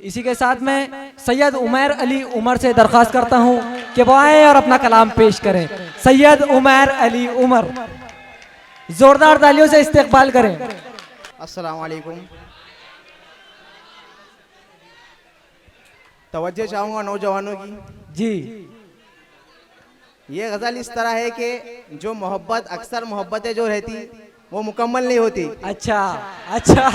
इसी के साथ में सैयद उमैर अली उमर से दरख्वास्त करता हूं कि वो आए और अपना कलाम पेश करें। सैयद उमैर अली उमर, जोरदार तालियों से इस्तकबाल करें। अस्सलाम वालेकुम। तवज्जो चाहूँगा नौजवानों की। जी, ये गज़ल इस तरह है कि जो मोहब्बत, अक्सर मोहब्बतें जो रहती वो मुकम्मल नहीं होती। अच्छा अच्छा,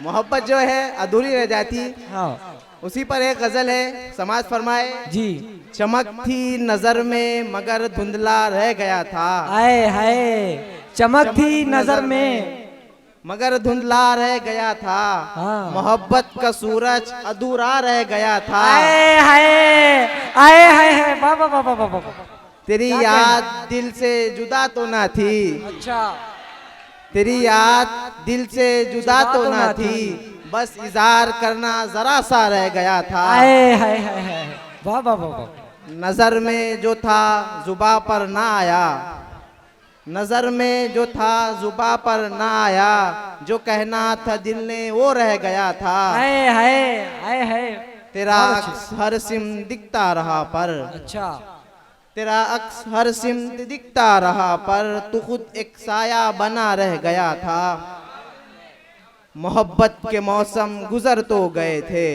मोहब्बत जो है अधूरी रह जाती। हाँ उसी पर एक गज़ल है, समाज फरमाए। जी। चमक थी नजर में मगर धुंधला रह गया था। आए हाय, चमक थी नजर में मगर धुंधला रह गया था। हाँ। मोहब्बत का सूरज अधूरा रह गया था। आए हाय, आए हाय हाय, वाह वाह वाह वाह वाह। तेरी क्या याद दिल से जुदा तो ना थी। अच्छा, तेरी याद दिल से जुदा तो ना थी, बस इज़हार करना जरा सा रह गया था। आए हाय हाय हाय, वाह वाह वाह वाह। नजर में जो था जुबा पर ना आया। नजर में जो था जुबा पर ना आया, जो कहना था दिल ने वो रह गया था। आए हाय, आए हाय। तेरा बहुत अच्छी। अक्स हर सिम दिखता रहा पर। अच्छा, तेरा अक्स हर सिम दिखता रहा पर तू खुद एक साया बना रह गया था। मोहब्बत के मौसम गुजर तो गए थे।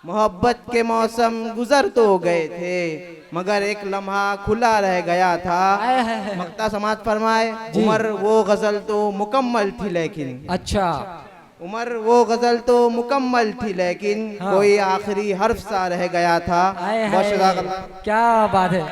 मोहब्बत के मौसम गुजर तो गए थे, मगर एक लम्हा खुला रह गया था। आए हाय हाय। मक्ता समाज फरमाए। जी। उमर वो गजल तो मुकम्मल थी लेकिन। अच्छा, उमर वो गजल तो मुकम्मल थी लेकिन हाँ। कोई आखिरी हर्फ सा रह गया था। आए बहुत हाय, शुक्रिया। क्या बात है।